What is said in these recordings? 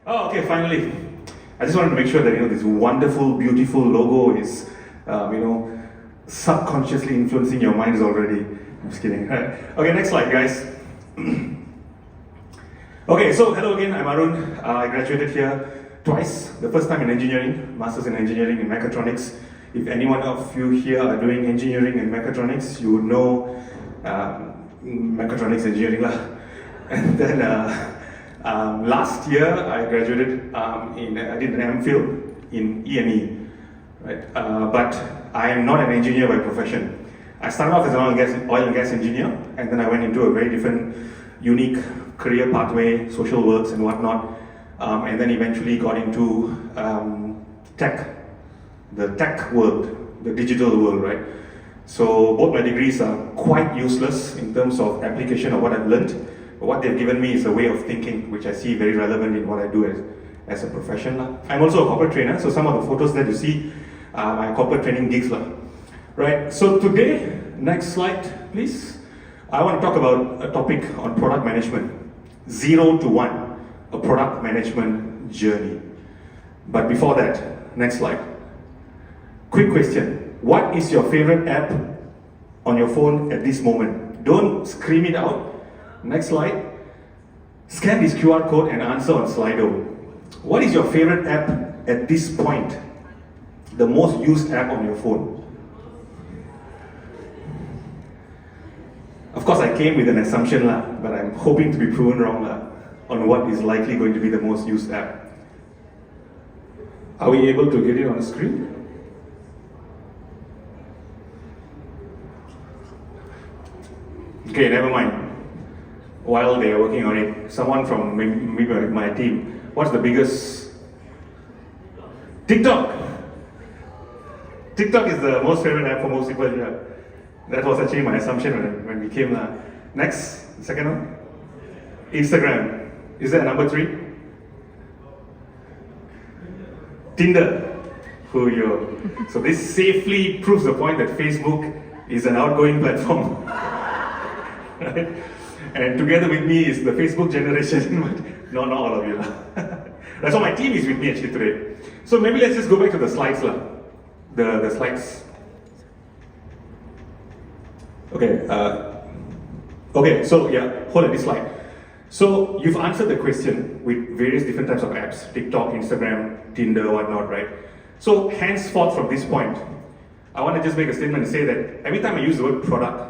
Oh, okay, finally. I just wanted to make sure that this wonderful, beautiful logo is, subconsciously influencing your minds already. I'm just kidding. Okay, next slide, guys. Okay, so hello again. I'm Arun. I graduated here twice. The first time in engineering, masters in engineering in mechatronics. If any one of you here are doing engineering and mechatronics, you would know mechatronics engineering lah. And then last year I graduated I did an MPhil in E&E, right? But I am not an engineer by profession. I started off as an oil and gas engineer, and then I went into a very different, unique career pathway, social works and whatnot, and then eventually got into tech, the tech world, the digital world, right? So both my degrees are quite useless in terms of application of what I've learned. But what they've given me is a way of thinking, which I see very relevant in what I do as a profession. I'm also a corporate trainer, so some of the photos that you see are my corporate training gigs. Right, so today, next slide, please. I want to talk about a topic on product management. 0 to 1, a product management journey. But before that, next slide. Quick question. What is your favorite app on your phone at this moment? Don't scream it out. Next slide. Scan this QR code and answer on Slido. What is your favorite app at this point? The most used app on your phone? Of course, I came with an assumption, but I'm hoping to be proven wrong on what is likely going to be the most used app. Are we able to get it on the screen? Okay, never mind. While they are working on it, someone from maybe my team, what's the biggest? TikTok! TikTok is the most favorite app for most people here. That was actually my assumption when we came. Next, second one. Instagram. Is that number 3? Tinder. So this safely proves the point that Facebook is an outgoing platform. Right? And together with me is the Facebook generation. No, not all of you. That's why my team is with me actually today. So maybe let's just go back to the slides. The slides. Okay, so yeah, hold on this slide. So you've answered the question with various different types of apps, TikTok, Instagram, Tinder, whatnot, right? So henceforth from this point, I want to just make a statement and say that every time I use the word product,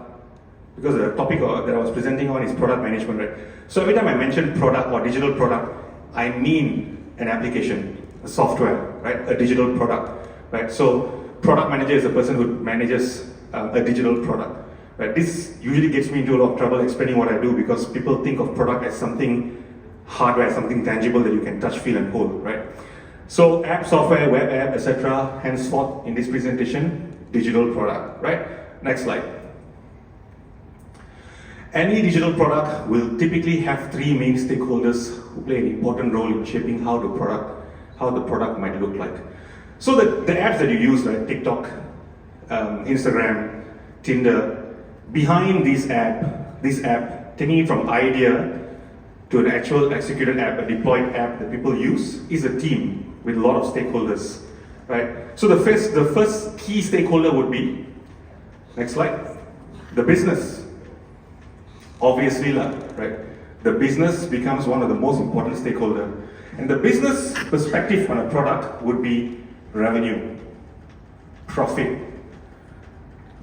because the topic that I was presenting on is product management, right? So every time I mention product or digital product, I mean an application, a software, right? A digital product, right? So product manager is a person who manages a digital product. Right? This usually gets me into a lot of trouble explaining what I do because people think of product as something hardware, something tangible that you can touch, feel and hold, right? So app, software, web app, etc. Henceforth in this presentation, digital product, right? Next slide. Any digital product will typically have 3 main stakeholders who play an important role in shaping how the product might look like. So the apps that you use, right? TikTok, Instagram, Tinder. Behind this app, taking it from idea to an actual executed app, a deployed app that people use, is a team with a lot of stakeholders, right? So the first key stakeholder would be, next slide, the business. Obviously, right? The business becomes one of the most important stakeholders. And the business perspective on a product would be revenue, profit.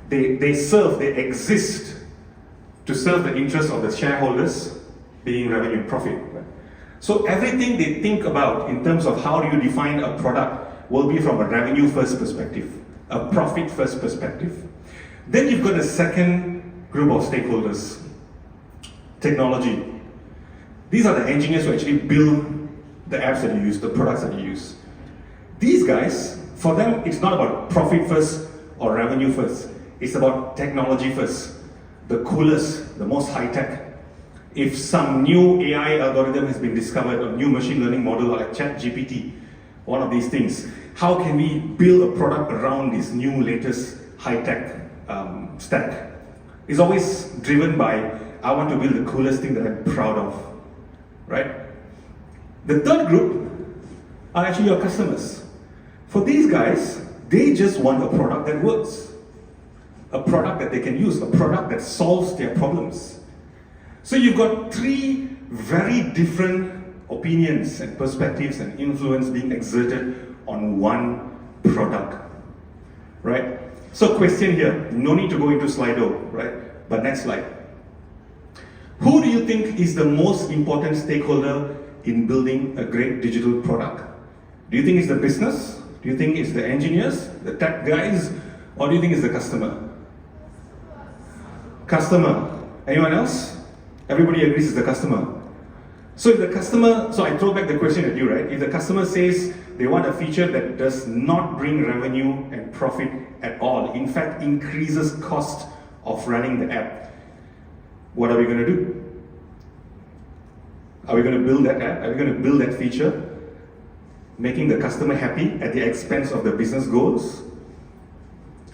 They exist to serve the interests of the shareholders, being revenue and profit. Right? So everything they think about in terms of how do you define a product will be from a revenue first perspective, a profit first perspective. Then you've got a second group of stakeholders, technology. These are the engineers who actually build the apps that you use, the products that you use. These guys, for them, it's not about profit first or revenue first. It's about technology first, the coolest, the most high-tech. If some new AI algorithm has been discovered, a new machine learning model like ChatGPT, one of these things, how can we build a product around this new latest high-tech stack? It's always driven by, I want to build the coolest thing that I'm proud of, right? The third group are actually your customers. For these guys, they just want a product that works, a product that they can use, a product that solves their problems. So you've got three very different opinions and perspectives and influence being exerted on one product, right? So question here, no need to go into Slido, right? But next slide. Who do you think is the most important stakeholder in building a great digital product? Do you think it's the business? Do you think it's the engineers, the tech guys, or do you think it's the customer? Customer. Anyone else? Everybody agrees it's the customer. So if the customer, so I throw back the question at you, right? If the customer says they want a feature that does not bring revenue and profit at all, in fact increases cost of running the app, what are we going to do? Are we going to build that app? Are we going to build that feature, making the customer happy at the expense of the business goals?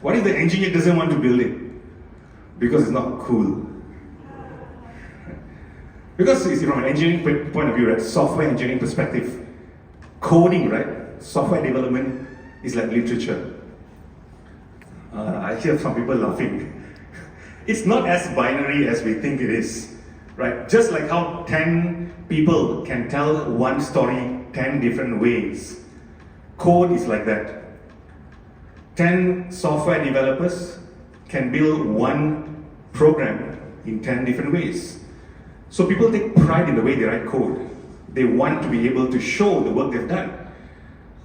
What if the engineer doesn't want to build it? Because it's not cool. Because you see, from an engineering point of view, right, software engineering perspective, coding, right, software development is like literature. I hear some people laughing. It's not as binary as we think it is, right? Just like how 10 people can tell one story 10 different ways. Code is like that. 10 software developers can build one program in 10 different ways. So people take pride in the way they write code. They want to be able to show the work they've done.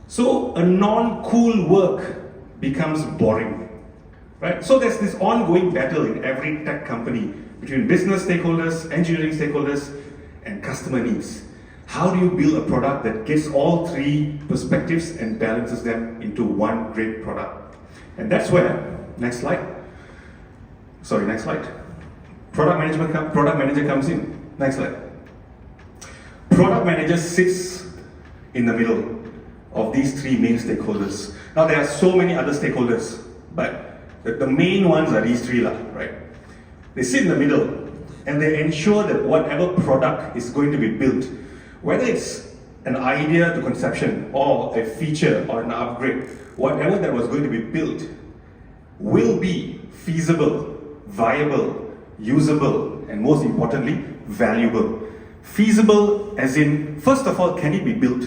So a non-cool work becomes boring, right? So there's this ongoing battle in every tech company between business stakeholders, engineering stakeholders, and customer needs. How do you build a product that gets all three perspectives and balances them into one great product? And that's where, next slide. Product manager comes in. Next slide. Product manager sits in the middle of these three main stakeholders. Now there are so many other stakeholders, but the main ones are these three, right? They sit in the middle and they ensure that whatever product is going to be built, whether it's an idea to conception or a feature or an upgrade, whatever that was going to be built will be feasible, viable, usable, and most importantly, valuable. Feasible as in, first of all, can it be built?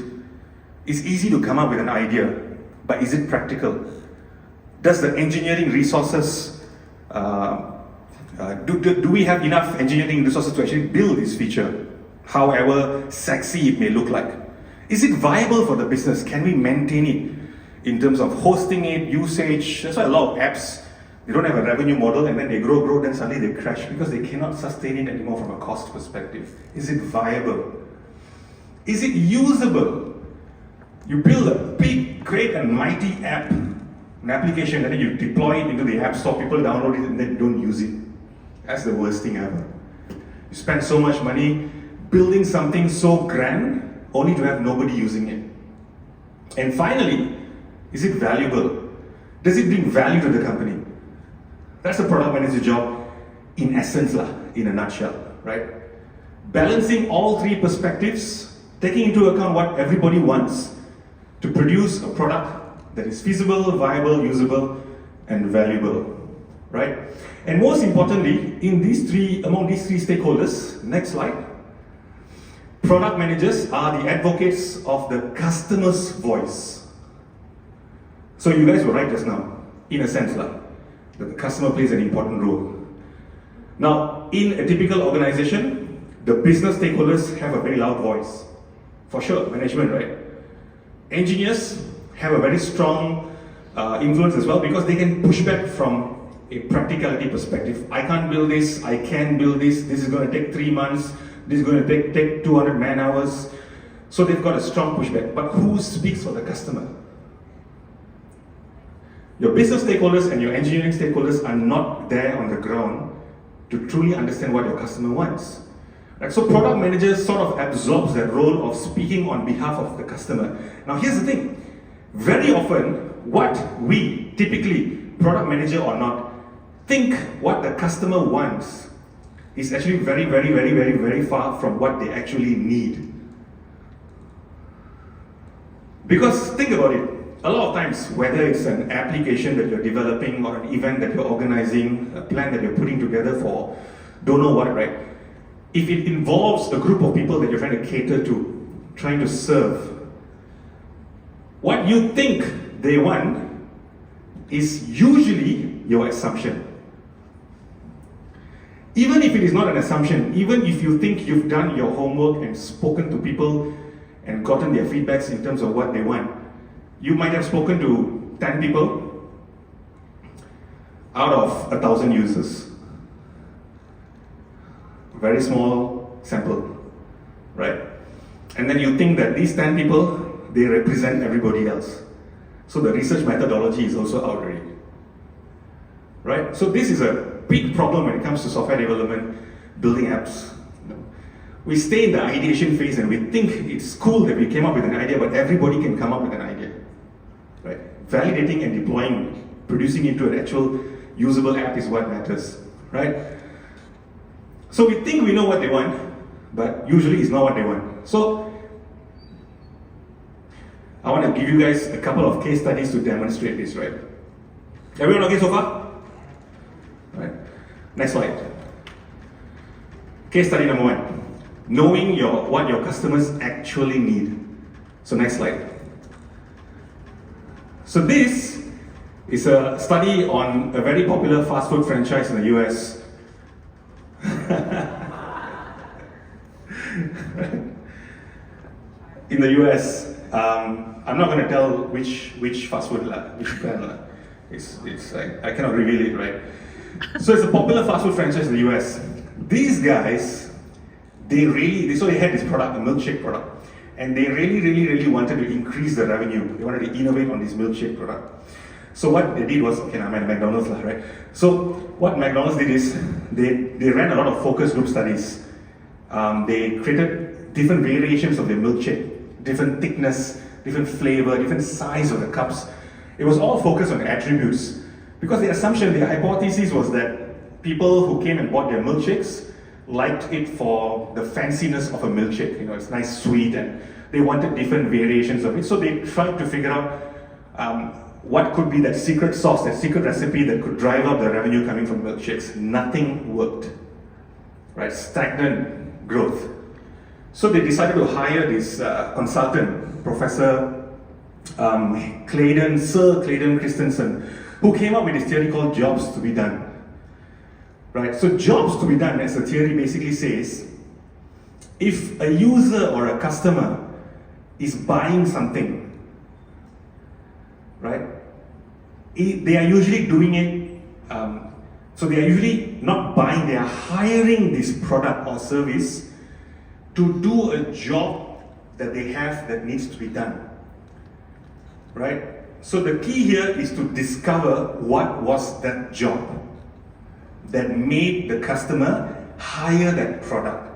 It's easy to come up with an idea, but is it practical? Does the engineering resources, do we have enough engineering resources to actually build this feature, however sexy it may look like? Is it viable for the business? Can we maintain it in terms of hosting it, usage? That's why a lot of apps, they don't have a revenue model and then they grow, then suddenly they crash because they cannot sustain it anymore from a cost perspective. Is it viable? Is it usable? You build a big, great and mighty app, an application, and then you deploy it into the app store, people download it and then don't use it. That's the worst thing ever. You spend so much money building something so grand only to have nobody using it. And finally, is it valuable? Does it bring value to the company? That's the product manager's job in essence, in a nutshell, right? Balancing all three perspectives, taking into account what everybody wants to produce a product that is feasible, viable, usable, and valuable, right? And most importantly, among these three stakeholders, next slide, product managers are the advocates of the customer's voice. So you guys were right just now, in a sense, that the customer plays an important role. Now, in a typical organization, the business stakeholders have a very loud voice. For sure, management, right? Engineers have a very strong influence as well because they can push back from a practicality perspective. I can't build this, I can build this, this is going to take 3 months, this is going to take 200 man hours. So they've got a strong pushback. But who speaks for the customer? Your business stakeholders and your engineering stakeholders are not there on the ground to truly understand what your customer wants. Right? So product managers sort of absorbs that role of speaking on behalf of the customer. Now here's the thing. Very often, what we typically, product manager or not, think what the customer wants is actually very, very, very, very, very far from what they actually need. Because think about it, a lot of times, whether it's an application that you're developing or an event that you're organizing, a plan that you're putting together for don't know what, right? If it involves a group of people that you're trying to cater to, trying to serve, what you think they want is usually your assumption. Even if it is not an assumption, even if you think you've done your homework and spoken to people and gotten their feedbacks in terms of what they want, you might have spoken to 10 people out of 1,000 users. Very small sample, right? And then you think that these 10 people, they represent everybody else. So the research methodology is also out already, right? So this is a big problem when it comes to software development, building apps. We stay in the ideation phase and we think it's cool that we came up with an idea, but everybody can come up with an idea, right? Validating and deploying, producing into an actual usable app is what matters, right? So we think we know what they want, but usually it's not what they want. So I want to give you guys a couple of case studies to demonstrate this, right? Everyone okay so far? Right. Next slide. Case study number 1. Knowing what your customers actually need. So next slide. So this is a study on a very popular fast food franchise in the US. In the US, I'm not going to tell which fast food, which brand. I cannot reveal it, right? So it's a popular fast food franchise in the US. These guys, they had this product, a milkshake product, and they really wanted to increase the revenue. They wanted to innovate on this milkshake product. So what they did was, I'm at McDonald's, right? So what McDonald's did is they ran a lot of focus group studies. They created different variations of their milkshake, different thickness, different flavor, different size of the cups. It was all focused on attributes. Because the assumption, the hypothesis was that people who came and bought their milkshakes liked it for the fanciness of a milkshake. It's nice, sweet, and they wanted different variations of it. So they tried to figure out what could be that secret sauce, that secret recipe that could drive up the revenue coming from milkshakes. Nothing worked, right? Stagnant growth. So they decided to hire this consultant, Professor Sir Clayton Christensen, who came up with this theory called jobs to be done. Right? So jobs to be done, as the theory basically says, if a user or a customer is buying something, right, they are usually doing it, so they are usually not buying, they are hiring this product or service to do a job that they have that needs to be done, right? So the key here is to discover what was that job that made the customer hire that product.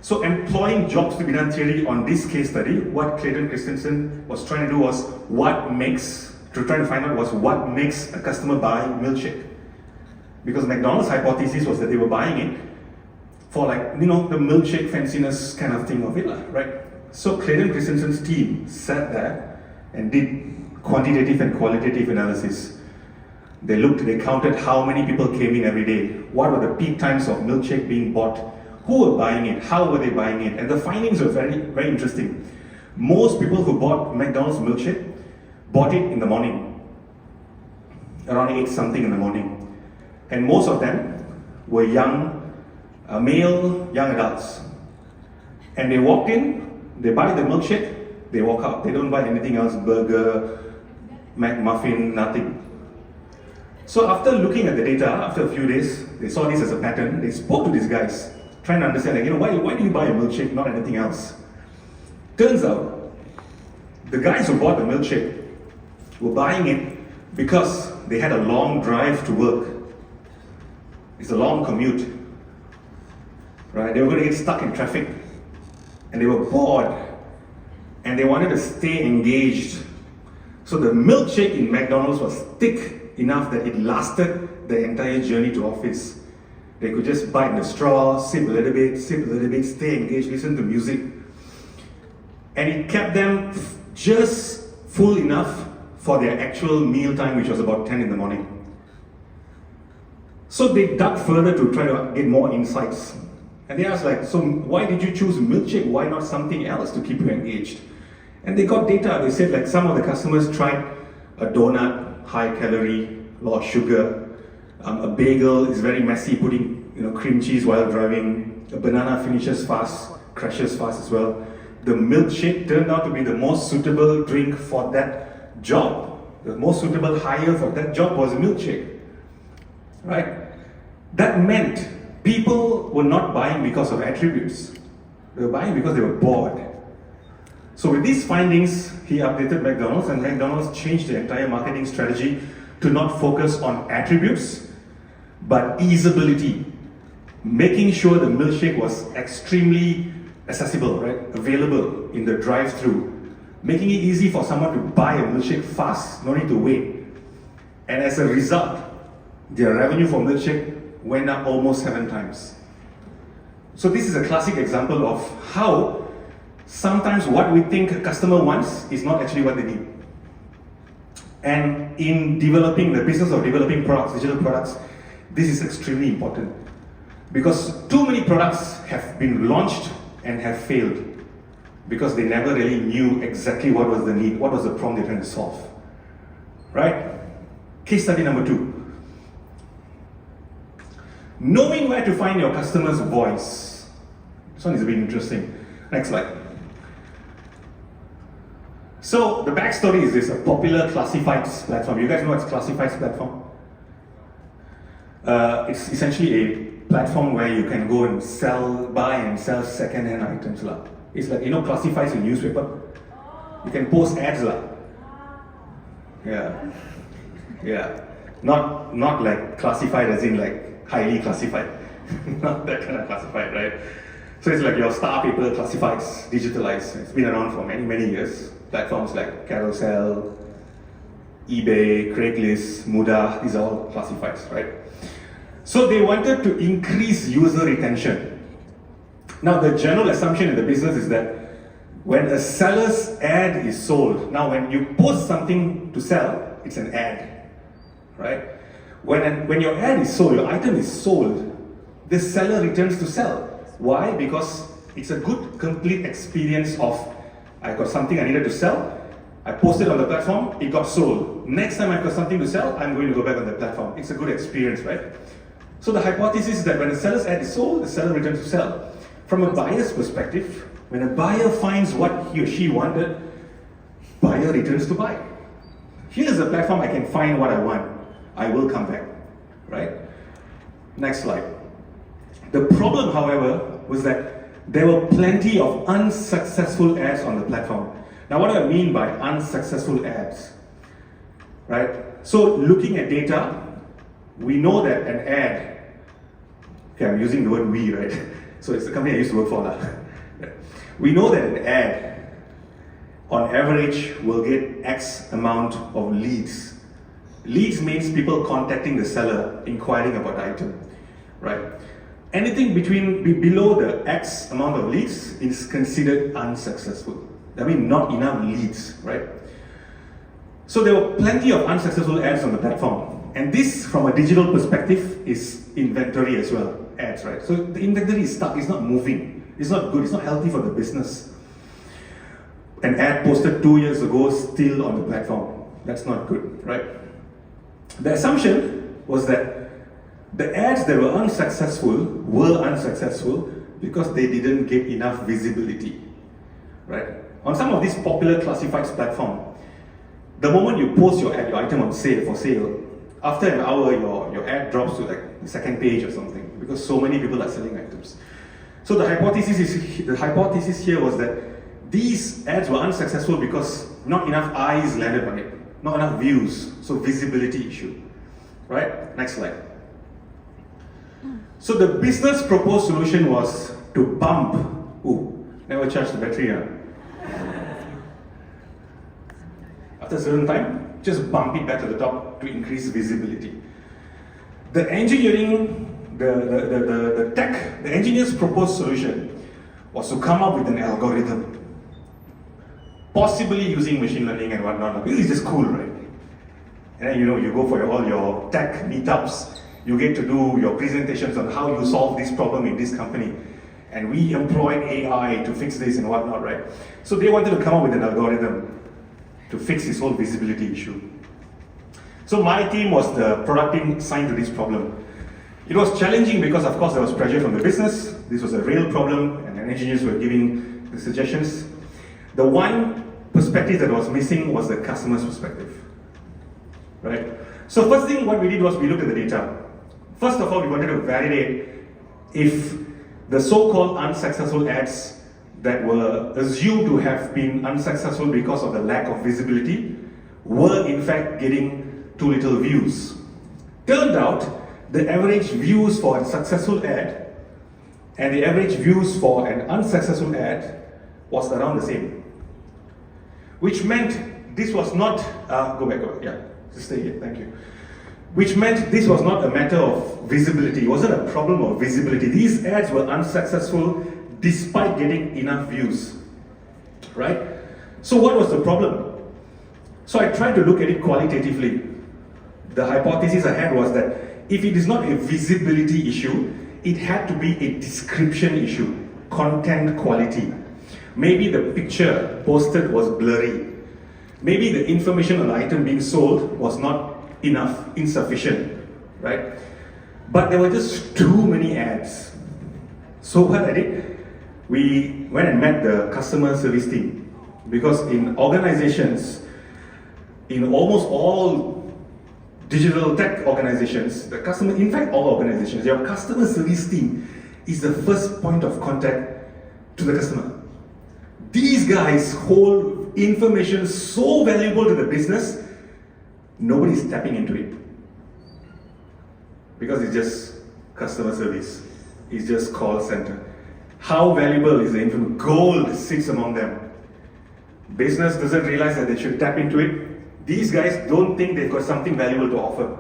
So employing jobs to be done theory on this case study, what Clayton Christensen was trying to do was what makes a customer buy milkshake. Because McDonald's hypothesis was that they were buying it for the milkshake fanciness kind of thing of it, right? So Clayton Christensen's team sat there and did quantitative and qualitative analysis. They counted how many people came in every day, what were the peak times of milkshake being bought, who were buying it, how were they buying it, and the findings were very, very interesting. Most people who bought McDonald's milkshake bought it in the morning, around 8 something in the morning, and most of them were male young adults. And they walked in, they buy the milkshake, they walk out. They don't buy anything else, burger, McMuffin, nothing. So after looking at the data, after a few days, they saw this as a pattern. They spoke to these guys, trying to understand, why do you buy a milkshake, not anything else? Turns out, the guys who bought the milkshake were buying it because they had a long drive to work. It's a long commute, right? They were going to get stuck in traffic, and they were bored, and they wanted to stay engaged. So the milkshake in McDonald's was thick enough that it lasted the entire journey to office. They could just bite the straw, sip a little bit, stay engaged, listen to music. And it kept them just full enough for their actual meal time, which was about 10 in the morning. So they dug further to try to get more insights. And they asked like, so why did you choose milkshake? Why not something else to keep you engaged? And they got data. They said like some of the customers tried a donut, high calorie, a lot of sugar. A bagel is very messy, putting cream cheese while driving. A banana finishes fast, crashes fast as well. The milkshake turned out to be the most suitable drink for that job. The most suitable hire for that job was a milkshake, right? That meant people were not buying because of attributes. They were buying because they were bored. So with these findings, he updated McDonald's, and McDonald's changed the entire marketing strategy to not focus on attributes, but easeability, making sure the milkshake was extremely accessible, right? Available in the drive-thru, making it easy for someone to buy a milkshake fast, no need to wait. And as a result, their revenue for milkshake went up almost 7 times. So this is a classic example of how sometimes what we think a customer wants is not actually what they need. And in developing the business of developing products, digital products, this is extremely important. Because too many products have been launched and have failed because they never really knew exactly what was the need, what was the problem they're trying to solve. Right? Case study number 2. Knowing where to find your customer's voice. This one is a bit interesting. Next slide. So the backstory is this: a popular classifieds platform. You guys know what's classifieds platform? It's essentially a platform where you can go and buy and sell second-hand items. It's like, classifieds in newspaper. You can post ads. Yeah. Not like classified as in like highly classified. Not that kind of classified, right? So it's like your star paper classifieds, digitalized. It's been around for many, many years. Platforms like Carousel, eBay, Craigslist, Muda, these are all classifieds, right? So they wanted to increase user retention. Now the general assumption in the business is that when a seller's ad is sold, now when you post something to sell, it's an ad, right? When your ad is sold, your item is sold, the seller returns to sell. Why? Because it's a good, complete experience of, I got something I needed to sell, I posted on the platform, it got sold. Next time I've got something to sell, I'm going to go back on the platform. It's a good experience, right? So the hypothesis is that when a seller's ad is sold, the seller returns to sell. From a buyer's perspective, when a buyer finds what he or she wanted, buyer returns to buy. Here's a platform I can find what I want. I will come back, right? Next slide. The problem, however, was that there were plenty of unsuccessful ads on the platform. Now, what do I mean by unsuccessful ads? Right? So, looking at data, we know that an ad, okay, I'm using the word we, right? So, it's the company I used to work for. We know that an ad, on average, will get X amount of leads. Leads means people contacting the seller, inquiring about the item, right? Anything below the X amount of leads is considered unsuccessful. I mean, not enough leads, right? So there were plenty of unsuccessful ads on the platform. And this, from a digital perspective, is inventory as well, ads, right? So the inventory is stuck, it's not moving. It's not good, it's not healthy for the business. An ad posted 2 years ago, still on the platform. That's not good, right? The assumption was that the ads that were unsuccessful because they didn't get enough visibility, right? On some of these popular classifieds platform, the moment you post your ad, your item on sale for sale, after an hour your ad drops to like the second page or something because so many people are selling items. So the hypothesis here was that these ads were unsuccessful because not enough eyes landed on it, not enough views, so visibility issue, right? Next slide. So the business proposed solution was to bump, never charge the battery. After a certain time, just bump it back to the top to increase visibility. The engineering, the tech, the engineers' proposed solution was to come up with an algorithm. possibly using machine learning and whatnot. Because it's just cool, right? And then you go for all your tech meetups, you get to do your presentations on how you solve this problem in this company. And we employed AI to fix this and whatnot, right? So they wanted to come up with an algorithm to fix this whole visibility issue. So my team was the product team assigned to this problem. It was challenging because, of course, there was pressure from the business. This was a real problem, and engineers were giving the suggestions. The one perspective that was missing was the customer's perspective, right? So first thing what we did was we looked at the data. First of all, we wanted to validate if the so-called unsuccessful ads that were assumed to have been unsuccessful because of the lack of visibility were in fact getting too little views. Turned out, the average views for a successful ad and the average views for an unsuccessful ad was around the same. Which meant this was not, go back, yeah, just stay here, thank you. Which meant this was not a matter of visibility. It wasn't a problem of visibility. These ads were unsuccessful despite getting enough views, right? So what was the problem? So I tried to look at it qualitatively. The hypothesis I had was that if it is not a visibility issue, it had to be a description issue, content quality. Maybe the picture posted was blurry. Maybe the information on the item being sold was not enough, insufficient, right? But there were just too many ads. So what I did, we went and met the customer service team. Because in organizations, in almost all digital tech organizations, the customer, in fact all organizations, your customer service team is the first point of contact to the customer. These guys hold information so valuable to the business, nobody's tapping into it. Because it's just customer service. It's just call center. How valuable is the information? Gold sits among them. Business doesn't realize that they should tap into it. These guys don't think they've got something valuable to offer.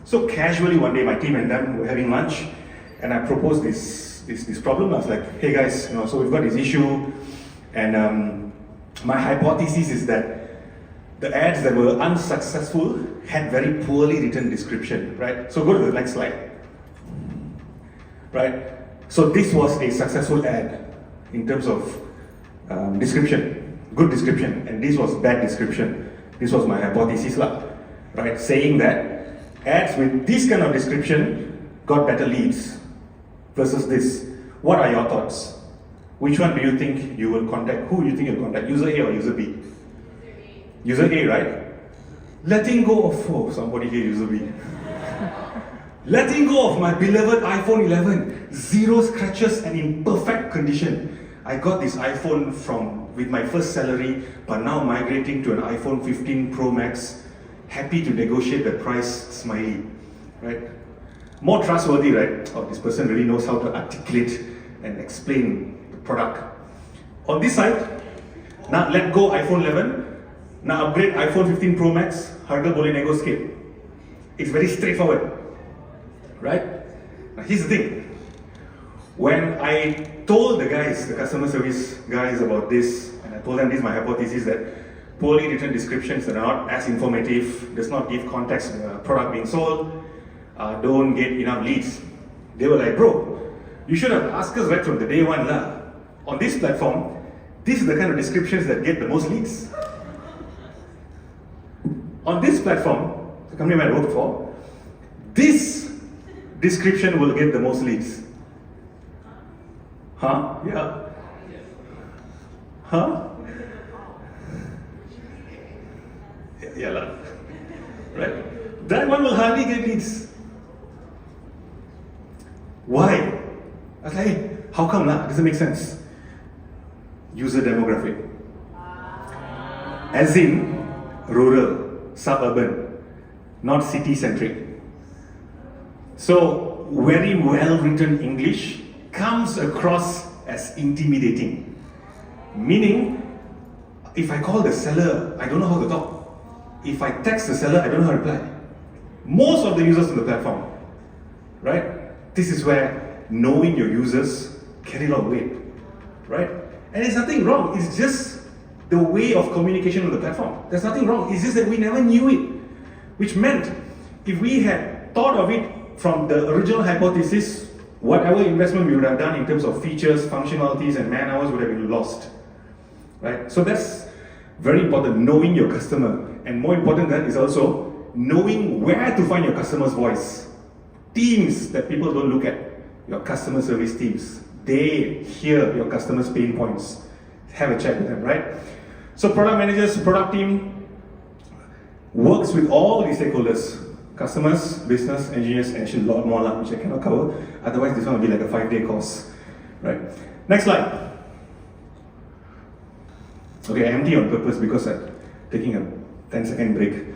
So casually one day my team and them were having lunch and I proposed this problem. I was like, hey guys, so we've got this issue and my hypothesis is that the ads that were unsuccessful had very poorly written description, right? So go to the next slide, right? So this was a successful ad in terms of description, good description, and this was bad description. This was my hypothesis, right? Saying that ads with this kind of description got better leads versus this. What are your thoughts? Which one do you think you will contact? Who do you think you'll contact? User A or user B? User A, right? Letting go of, somebody here, user B. Letting go of my beloved iPhone 11, 0 scratches and in perfect condition. I got this iPhone with my first salary, but now migrating to an iPhone 15 Pro Max. Happy to negotiate the price, smiley, right? More trustworthy, right? Oh, this person really knows how to articulate and explain the product. On this side, now let go iPhone 11. Now upgrade iPhone 15 Pro Max, harga boleh negotiate. It's very straightforward, right? Now here's the thing. When I told the guys, the customer service guys about this, and I told them this is my hypothesis that poorly written descriptions that are not as informative, does not give context to the product being sold, don't get enough leads. They were like, bro, you should have asked us right from the day one lah. On this platform, this is the kind of descriptions that get the most leads. On this platform, the company I work for, this description will get the most leads. Huh? Yeah. Huh? Yeah, lah. Right? That one will hardly get leads. Why? I was like, hey, how come lah? Doesn't make sense. User demographic. As in, rural, suburban, not city-centric. So, very well-written English comes across as intimidating. Meaning, if I call the seller, I don't know how to talk. If I text the seller, I don't know how to reply. Most of the users on the platform, right? This is where knowing your users carry a lot of weight, right? And there's nothing wrong. It's just the way of communication on the platform. There's nothing wrong, it's just that we never knew it. Which meant, if we had thought of it from the original hypothesis, whatever investment we would have done in terms of features, functionalities, and man hours would have been lost. Right? So that's very important, knowing your customer. And more important than that is also knowing where to find your customer's voice. Teams that people don't look at, your customer service teams. They hear your customers' pain points. Have a chat with them, right? So product managers, product team works with all these stakeholders. Customers, business, engineers, and actually a lot more, which I cannot cover. Otherwise, this one will be like a 5-day course. Right? Next slide. Okay, I empty on purpose because I'm taking a 10-second break.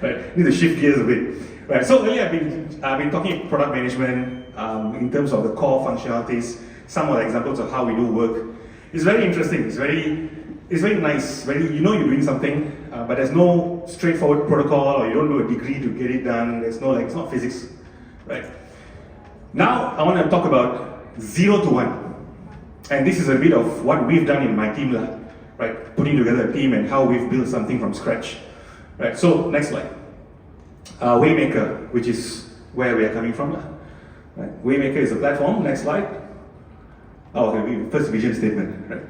Right, need to shift gears a bit. Right, so earlier I've been talking product management in terms of the core functionalities, some of the examples of how we do work. It's very interesting. It's very nice. You know you're doing something, but there's no straightforward protocol, or you don't do a degree to get it done. There's no it's not physics, right? Now I want to talk about 0 to 1, and this is a bit of what we've done in my team, right? Putting together a team and how we've built something from scratch, right? So next slide. Waymaker, which is where we are coming from, right? Waymaker is a platform. Next slide. Okay, first vision statement, right?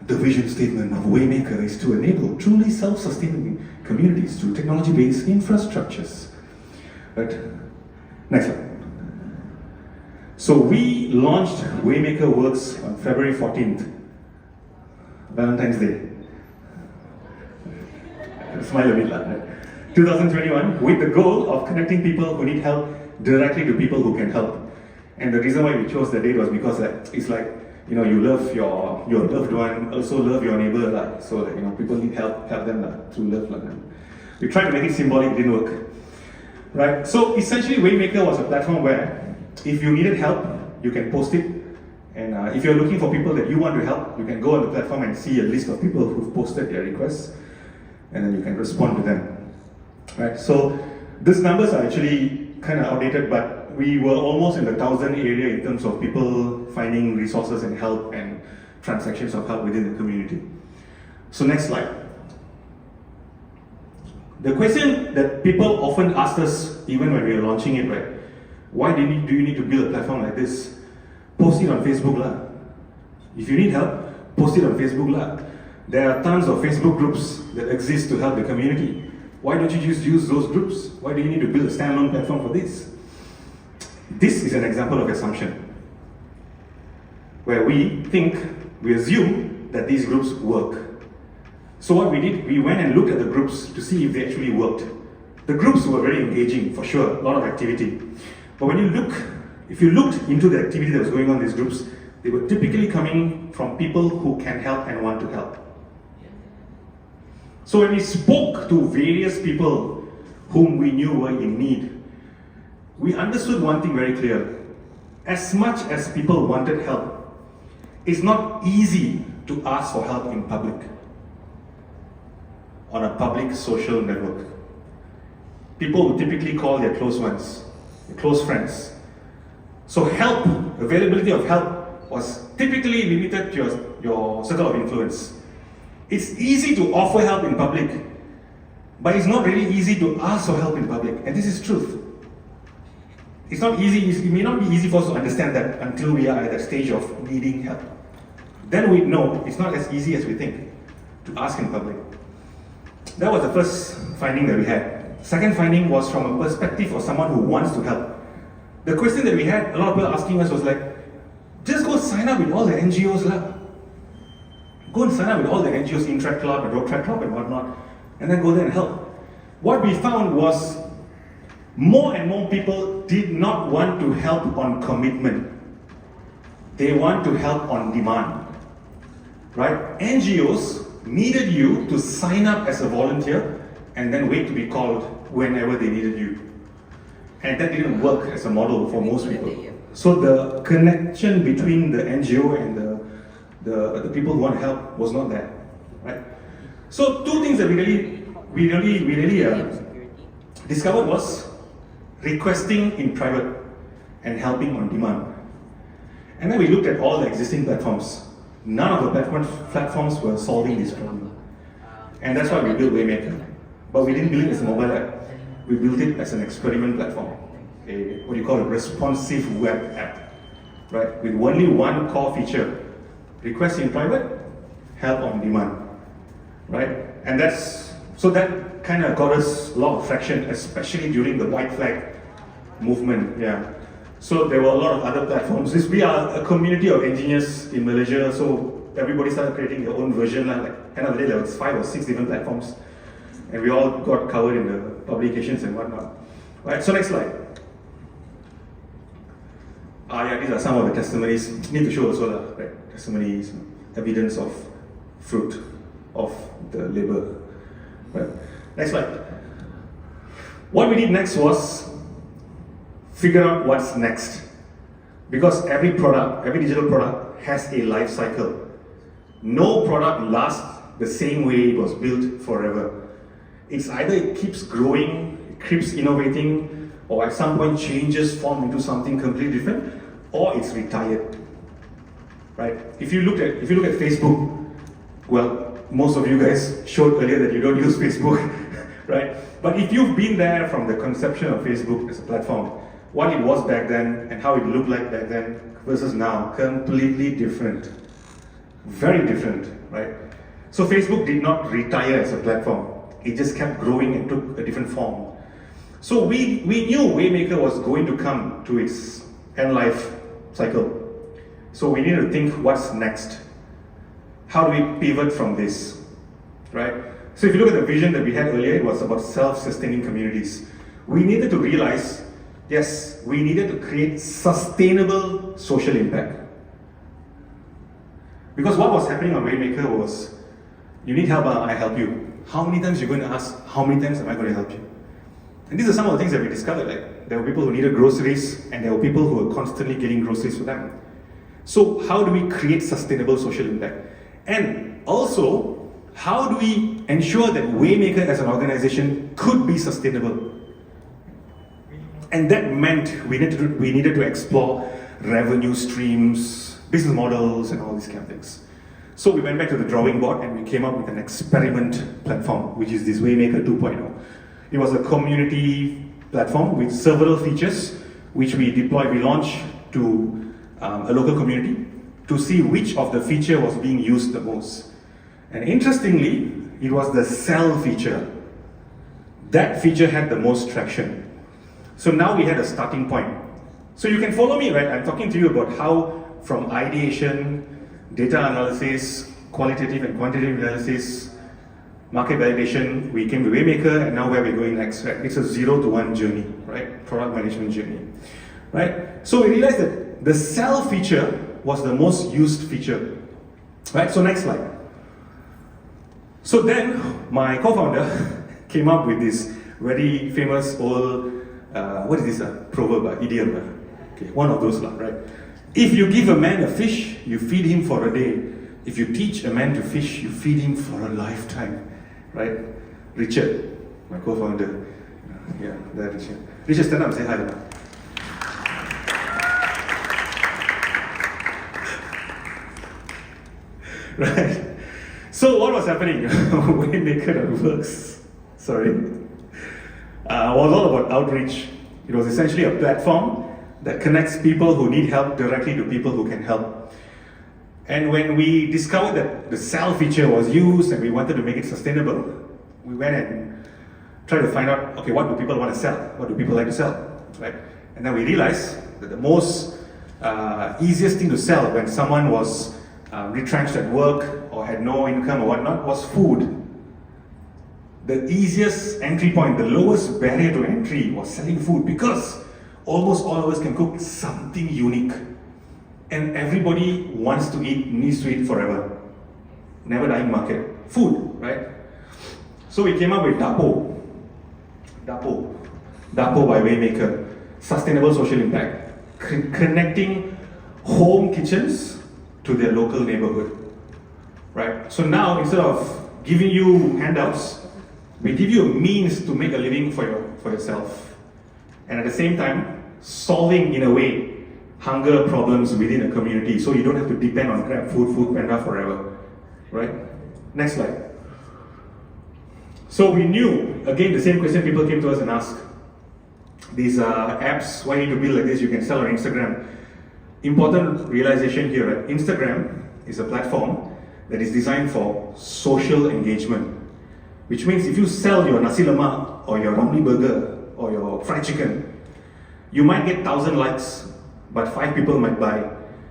The vision statement of Waymaker is to enable truly self-sustaining communities through technology-based infrastructures. Right? Next slide. So we launched Waymaker Works on February 14th, Valentine's Day. Smile a bit, right? 2021, with the goal of connecting people who need help directly to people who can help. And the reason why we chose the date was because it's like, you love your loved one, also love your neighbor, so that people need help them through love. We tried to make it symbolic, it didn't work. Right? So essentially Waymaker was a platform where if you needed help, you can post it. And if you're looking for people that you want to help, you can go on the platform and see a list of people who've posted their requests, and then you can respond to them. Right? So these numbers are actually kind of outdated, but we were almost in the 1,000 area in terms of people finding resources and help and transactions of help within the community. So next slide. The question that people often ask us, even when we are launching it, right? Why do you need to build a platform like this? Post it on Facebook lah. If you need help, post it on Facebook lah. There are tons of Facebook groups that exist to help the community. Why don't you just use those groups? Why do you need to build a standalone platform for this? This is an example of assumption, where we assume that these groups work. So what we did, we went and looked at the groups to see if they actually worked. The groups were very engaging, for sure, a lot of activity. But if you looked into the activity that was going on in these groups, they were typically coming from people who can help and want to help. So when we spoke to various people whom we knew were in need, we understood one thing very clear. As much as people wanted help, it's not easy to ask for help in public, on a public social network. People would typically call their close ones, their close friends. So help, availability of help was typically limited to your circle of influence. It's easy to offer help in public, but it's not really easy to ask for help in public, and this is truth. It's not easy, it may not be easy for us to understand that until we are at that stage of needing help. Then we know it's not as easy as we think to ask in public. That was the first finding that we had. Second finding was from a perspective of someone who wants to help. The question that we had, a lot of people asking us was like, just go sign up with all the NGOs lah. Go and sign up with all the NGOs, Interact Club and Road Track Club and whatnot, and then go there and help. What we found was more and more people did not want to help on commitment. They want to help on demand. Right? NGOs needed you to sign up as a volunteer and then wait to be called whenever they needed you. And that didn't work as a model for most people. So the connection between the NGO and the people who want help was not there. Right? So two things that we really discovered was requesting in private and helping on demand. And then we looked at all the existing platforms. None of the platforms were solving this problem. And that's why we built Waymaker. But we didn't build it as a mobile app. We built it as an experiment platform. What you call a responsive web app. Right? With only one core feature. Request in private, help on demand. Right? And so that kind of got us a lot of traction, especially during the white flag movement. Yeah. So there were a lot of other platforms. We are a community of engineers in Malaysia, so everybody started creating their own version. Like end of the day, there was 5 or 6 different platforms, and we all got covered in the publications and whatnot. Right. So next slide. Yeah, these are some of the testimonies. Need to show also, right? Testimonies, evidence of fruit of the labor. Right. Next slide. What we did next was figure out what's next. Because every digital product has a life cycle. No product lasts the same way it was built forever. It's either it keeps growing, it keeps innovating, or at some point changes form into something completely different, or it's retired. Right? If you look at Facebook, well, most of you guys showed earlier that you don't use Facebook, right? But if you've been there from the conception of Facebook as a platform, what it was back then and how it looked like back then versus now, completely different. Very different, right? So Facebook did not retire as a platform. It just kept growing and took a different form. So we knew Waymaker was going to come to its end life cycle. So we needed to think what's next. How do we pivot from this, right? So if you look at the vision that we had earlier, it was about self-sustaining communities. We needed to realize, yes, we needed to create sustainable social impact. Because what was happening on Waymaker was, you need help, I help you. How many times are you going to ask, how many times am I going to help you? And these are some of the things that we discovered. Like, there were people who needed groceries, and there were people who were constantly getting groceries for them. So how do we create sustainable social impact? And also, how do we ensure that Waymaker as an organization could be sustainable? And that meant we needed to explore revenue streams, business models, and all these kind of things. So we went back to the drawing board and we came up with an experiment platform, which is this Waymaker 2.0. It was a community platform with several features, which we launched to a local community to see which of the feature was being used the most. And interestingly, it was the sell feature. That feature had the most traction. So now we had a starting point. So you can follow me, right? I'm talking to you about how from ideation, data analysis, qualitative and quantitative analysis, market validation, we came to Waymaker, and now where we're going next, right? It's a 0 to 1 journey, right? Product management journey, right? So we realized that the sell feature was the most used feature, right? So next slide. So then my co-founder came up with this very famous old, what is this, proverb, idiom, okay, one of those, right? If you give a man a fish, you feed him for a day. If you teach a man to fish, you feed him for a lifetime, right? Richard, my co-founder, yeah, that Richard. Richard, stand up and say hi. Right? So what was happening? Waymaker that works, was all about outreach. It was essentially a platform that connects people who need help directly to people who can help. And when we discovered that the sell feature was used and we wanted to make it sustainable, we went and tried to find out, okay, what do people want to sell? What do people like to sell, right? And then we realized that the most easiest thing to sell when someone was retrenched at work or had no income or whatnot was food. The easiest entry point, the lowest barrier to entry was selling food, because almost all of us can cook something unique. And everybody wants to eat, needs to eat forever. Never dying market. Food, right? So we came up with Dapo by Waymaker. Sustainable social impact. Connecting home kitchens to their local neighborhood. Right? So now, instead of giving you handouts, we give you a means to make a living for yourself. And at the same time, solving in a way hunger problems within a community, so you don't have to depend on Grab Food, Foodpanda forever, right? Next slide. So we knew, again, the same question people came to us and asked, these apps, why you need to build like this, you can sell on Instagram. Important realization here, right? Instagram is a platform that is designed for social engagement, which means if you sell your nasi lemak or your Ramly burger or your fried chicken, you might get 1,000 likes, but 5 people might buy.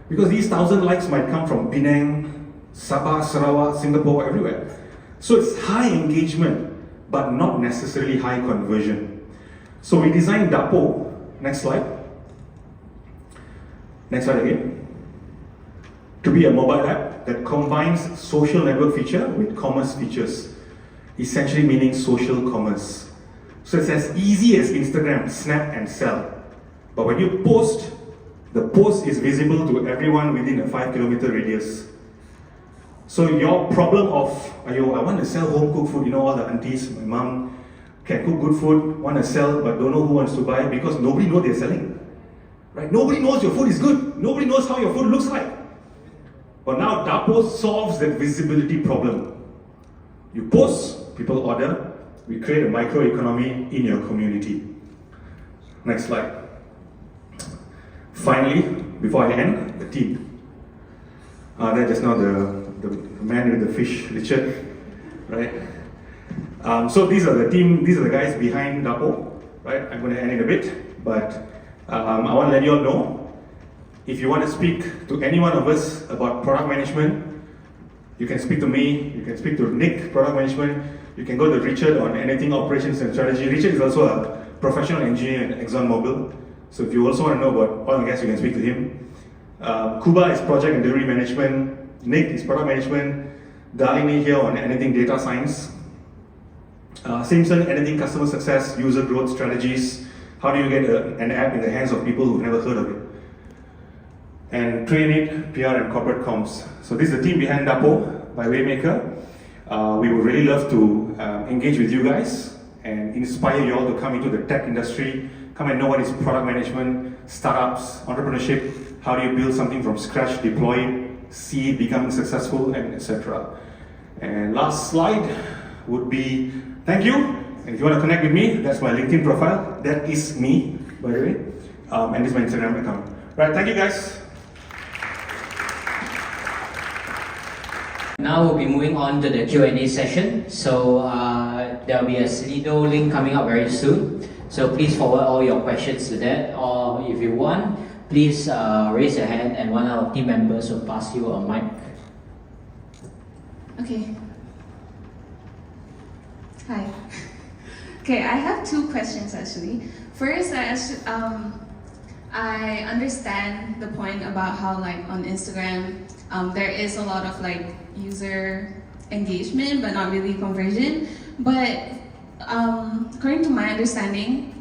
Because these 1,000 likes might come from Penang, Sabah, Sarawak, Singapore, everywhere. So it's high engagement, but not necessarily high conversion. So we designed Dapo, next slide. Next slide again. To be a mobile app that combines social network feature with commerce features, essentially meaning social commerce. So it's as easy as Instagram, snap and sell. But when you post, the post is visible to everyone within a 5-kilometer radius. So your problem of, I want to sell home cooked food, all the aunties, my mom can cook good food, want to sell, but don't know who wants to buy because nobody knows they're selling. Right? Nobody knows your food is good. Nobody knows how your food looks like. But now Dapo solves that visibility problem. You post, people order, we create a microeconomy in your community. Next slide. Finally, before I end, the team. That's just now the man with the fish, Richard, right? So these are the team, these are the guys behind Dapo, right? I'm going to end in a bit, but I want to let you all know, if you want to speak to any one of us about product management, you can speak to me, you can speak to Nick, product management, you can go to Richard on anything operations and strategy. Richard is also a professional engineer at ExxonMobil, so if you also want to know about oil and gas, you can speak to him. Kuba is project and delivery management, Nick is product management, Darlene here on anything data science, Simpson, anything customer success, user growth strategies, how do you get an app in the hands of people who've never heard of it? And Train It, PR and corporate comms. So this is the team behind Dapo by Waymaker. We would really love to engage with you guys and inspire you all to come into the tech industry, come and know what is product management, startups, entrepreneurship, how do you build something from scratch, deploy it, see it become successful, and etc. And last slide would be thank you. And if you want to connect with me, that's my LinkedIn profile. That is me, by the way. And this is my Instagram account. Right, thank you guys. Now we'll be moving on to the Q&A session. So there'll be a Slido link coming up very soon. So please forward all your questions to that. Or if you want, please raise your hand and one of our team members will pass you a mic. Okay. Hi. Okay, I have 2 questions actually. First, I understand the point about how on Instagram there is a lot of user engagement but not really conversion. But according to my understanding,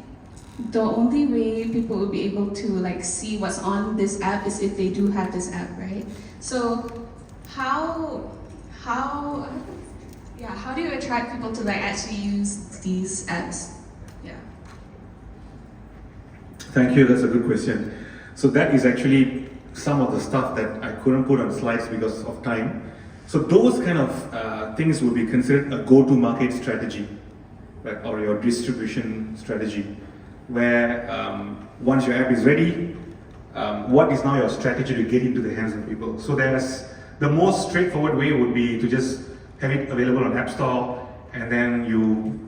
the only way people will be able to see what's on this app is if they do have this app, right? So how do you attract people to actually use these apps? Yeah. Thank you, that's a good question. So that is actually some of the stuff that I couldn't put on slides because of time. So those kind of things would be considered a go-to-market strategy, right? Or your distribution strategy, where once your app is ready, what is now your strategy to get into the hands of people? So there's the most straightforward way would be to just have it available on App Store, and then you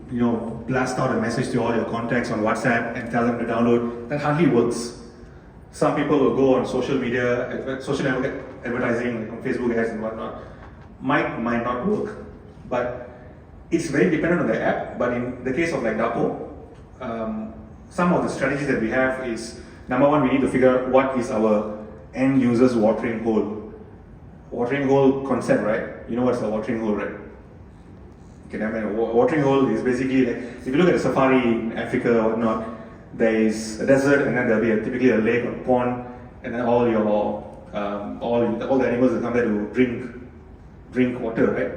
blast out a message to all your contacts on WhatsApp and tell them to download. That hardly works. Some people will go on social media, social network advertising, on Facebook ads and whatnot. Might not work, but it's very dependent on the app. But in the case of Dapo, some of the strategies that we have is, number one, we need to figure out what is our end user's watering hole. Watering hole concept, right? You know what's a watering hole, right? Okay, I mean, a watering hole is basically if you look at a safari in Africa or whatnot, there is a desert and then there'll be typically a lake or a pond, and then all the animals will come there to drink water, right?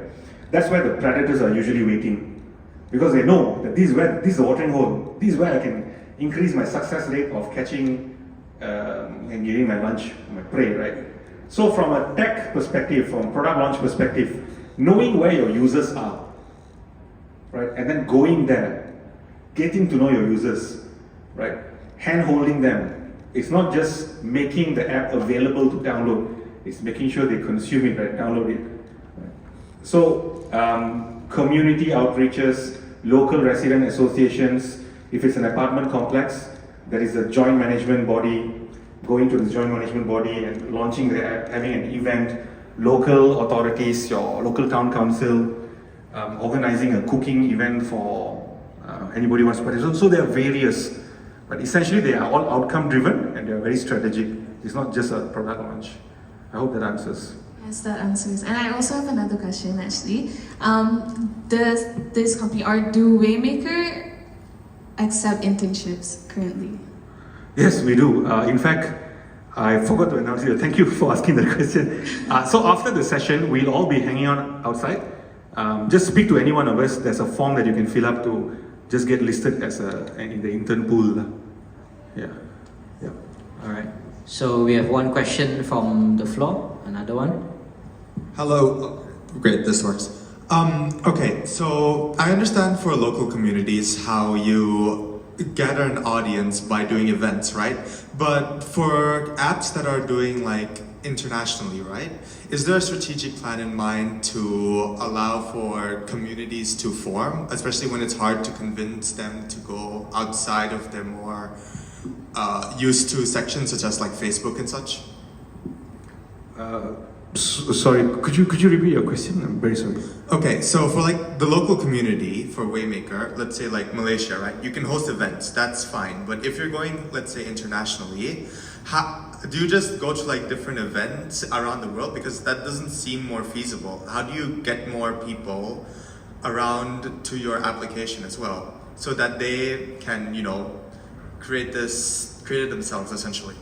That's where the predators are usually waiting, because they know that this is the watering hole. This is where I can increase my success rate of catching and getting my lunch, my prey, right? So from a tech perspective, from product launch perspective, knowing where your users are, right, and then going there, getting to know your users, right, hand-holding them. It's not just making the app available to download, it's making sure they consume it, right, download it. Right? So community outreaches, local resident associations, if it's an apartment complex, there is a joint management body, going to the joint management body and launching the app, having an event, local authorities, your local town council, organizing a cooking event for anybody who wants to participate. So there are various, but essentially they are all outcome driven and they are very strategic. It's not just a product launch. I hope that answers. Yes, that answers. And I also have another question actually. Does this company or do Waymaker accept internships currently? Yes, we do. In fact, I forgot to announce it. Thank you for asking that question. So after the session, we'll all be hanging out outside. Just speak to any one of us. There's a form that you can fill up to just get listed as in the intern pool. Yeah. All right. So we have one question from the floor. Another one. Hello. Oh, great, this works. Okay, so I understand for local communities how you gather an audience by doing events, right? But for apps that are doing like internationally, right? Is there a strategic plan in mind to allow for communities to form, especially when it's hard to convince them to go outside of their more used to sections such as like Facebook and such? Sorry, could you repeat your question? I'm very sorry. Okay, so for like the local community for Waymaker, let's say like Malaysia, right? You can host events, that's fine. But if you're going, let's say internationally, do you just go to like different events around the world? Because that doesn't seem more feasible. How do you get more people around to your application as well, so that they can, create it themselves essentially?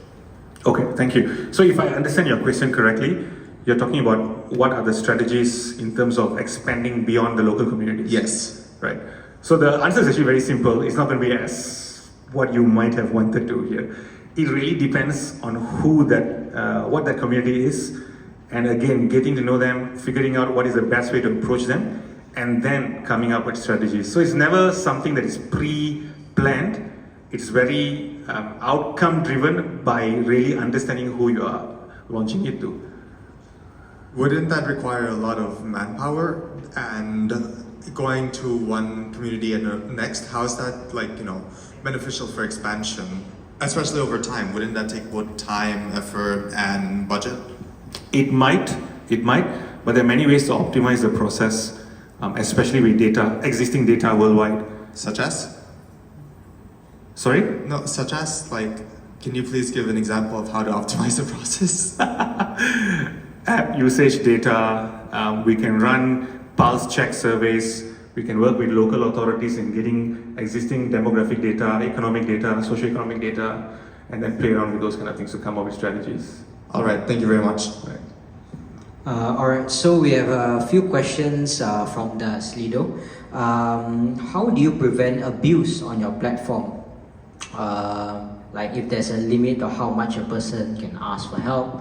Okay, thank you. So if I understand your question correctly, you're talking about what are the strategies in terms of expanding beyond the local communities? Yes. Right. So the answer is actually very simple. It's not going to be as what you might have wanted to hear. It really depends on what that community is, and again, getting to know them, figuring out what is the best way to approach them, and then coming up with strategies. So it's never something that is pre-planned. It's very outcome-driven by really understanding who you are launching it to. Wouldn't that require a lot of manpower and going to one community and the next? How is that beneficial for expansion, especially over time? Wouldn't that take both time, effort, and budget? It might, but there are many ways to optimize the process, especially with existing data worldwide. Such as? Sorry? No, such as, can you please give an example of how to optimize the process? App usage data, we can run pulse check surveys, we can work with local authorities in getting existing demographic data, economic data, socioeconomic data, and then play around with those kind of things to come up with strategies. All right, thank you very much. Right. All right, so we have a few questions from the Slido. How do you prevent abuse on your platform? Like if there's a limit of how much a person can ask for help,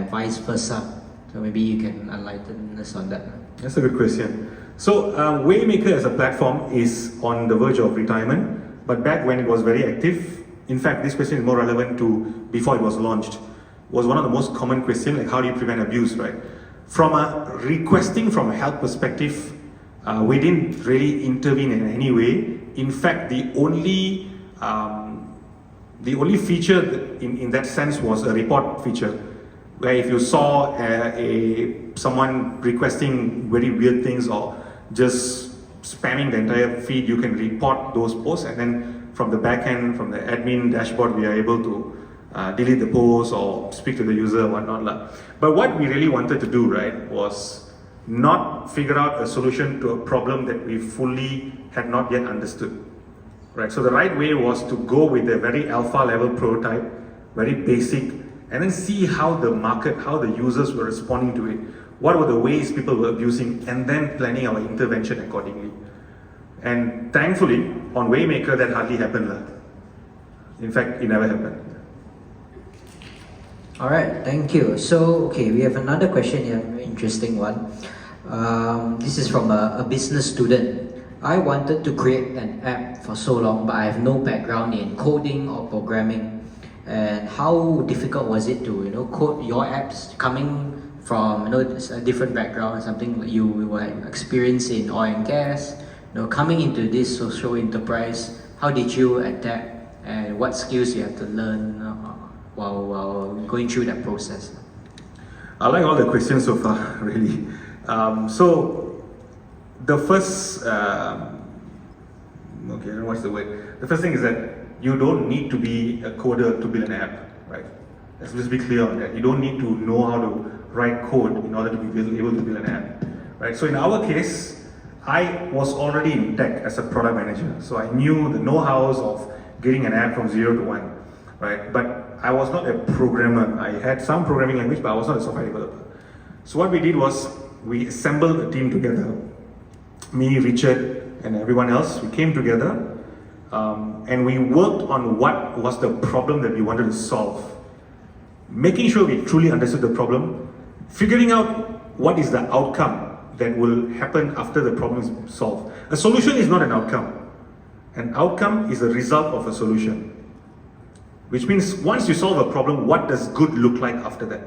vice versa. So maybe you can enlighten us on that. That's a good question. So Waymaker as a platform is on the verge of retirement, but back when it was very active, in fact this question is more relevant to before it was launched, was one of the most common questions, like how do you prevent abuse, right? From a requesting from a help perspective, we didn't really intervene in any way. In fact, the only feature in that sense was a report feature, where if you saw someone requesting very weird things or just spamming the entire feed, you can report those posts, and then from the back end, from the admin dashboard, we are able to delete the post or speak to the user or whatnot. But what we really wanted to do, right, was not figure out a solution to a problem that we fully had not yet understood. Right, so the right way was to go with a very alpha level prototype, very basic, and then see how the market, how the users were responding to it, what were the ways people were abusing, and then planning our intervention accordingly. And thankfully, on Waymaker, that hardly happened. In fact, it never happened. All right, thank you. So, okay, we have another question here, very interesting one. This is from a business student. I wanted to create an app for so long, but I have no background in coding or programming. And how difficult was it to, code your apps coming from, a different background, something you were experienced in oil and gas, coming into this social enterprise? How did you adapt, and what skills you have to learn while going through that process? I like all the questions so far, really. So, the first, what's the word? The first thing is that you don't need to be a coder to build an app, right? Let's just be clear on that. You don't need to know how to write code in order to be able to build an app, right? So in our case, I was already in tech as a product manager, so I knew the know-hows of getting an app from 0 to 1, right? But I was not a programmer. I had some programming language, but I was not a software developer. So what we did was we assembled a team together. Me, Richard, and everyone else, we came together and we worked on what was the problem that we wanted to solve. Making sure we truly understood the problem, figuring out what is the outcome that will happen after the problem is solved. A solution is not an outcome. An outcome is a result of a solution. Which means once you solve a problem, what does good look like after that?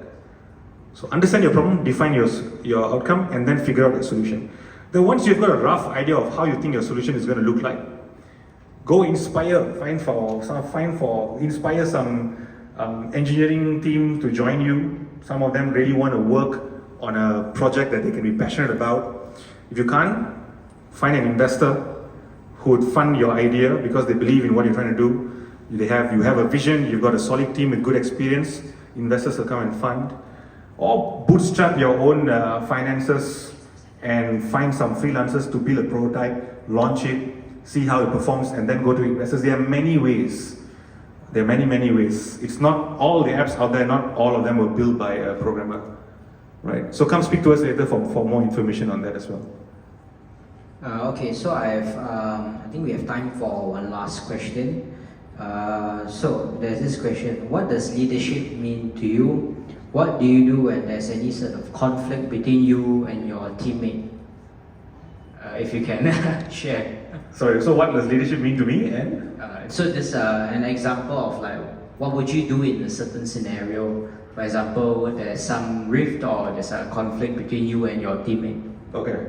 So understand your problem, define your outcome, and then figure out the solution. Then once you've got a rough idea of how you think your solution is going to look like, go inspire some engineering team to join you. Some of them really want to work on a project that they can be passionate about. If you can't, find an investor who would fund your idea because they believe in what you're trying to do. You have a vision, you've got a solid team with good experience, investors will come and fund. Or bootstrap your own finances and find some freelancers to build a prototype, launch it, see how it performs, and then go to investors. There are many ways. There are many ways. It's not all the apps out there, not all of them were built by a programmer, right? So come speak to us later for more information on that as well. Okay, so I think we have time for one last question. So there's this question: what does leadership mean to you? What do you do when there's any sort of conflict between you and your teammate? If you can share. Sorry, so what does leadership mean to me? And so this an example of like what would you do in a certain scenario? For example, there's some rift or there's a conflict between you and your teammate. Okay.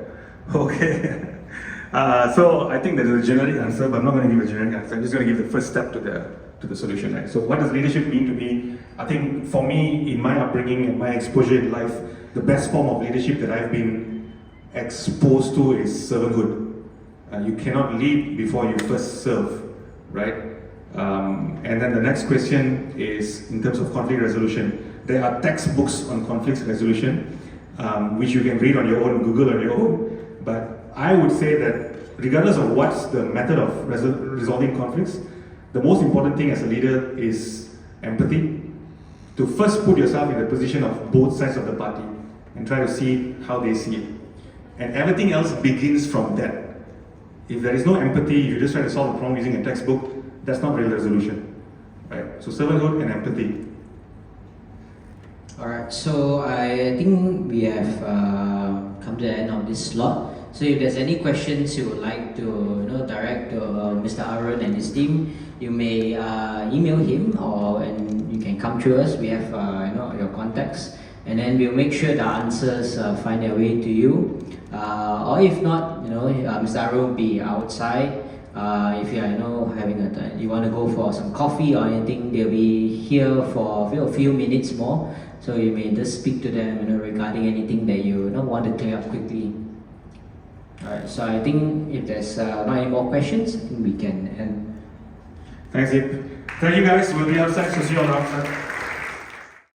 So I think there's a generic answer, but I'm not going to give a generic answer. I'm just going to give the first step to the solution. Right? So what does leadership mean to me? I think for me, in my upbringing and my exposure in life, the best form of leadership that I've been exposed to is servanthood. You cannot lead before you first serve, right? And then the next question is in terms of conflict resolution. There are textbooks on conflict resolution, which you can read on your own, Google on your own. But I would say that regardless of what's the method of resolving conflicts, the most important thing as a leader is empathy. To first put yourself in the position of both sides of the party and try to see how they see it. And everything else begins from that. If there is no empathy, you just try to solve a problem using a textbook, that's not real resolution, right? So servanthood and empathy. Alright, so I think we have come to the end of this slot. So if there's any questions you would like to direct to Mr. Arun and his team, you may email him and you can come to us. We have your contacts, and then we'll make sure the answers find their way to you. Or if not, Mr. Arun will be outside. If you are you want to go for some coffee or anything, they'll be here for a few minutes more. So you may just speak to them regarding anything that you want to clear up quickly. Alright, so I think if there's not any more questions, I think we can end. Thanks, Ip. Thank you guys. We'll be outside, so see you all outside.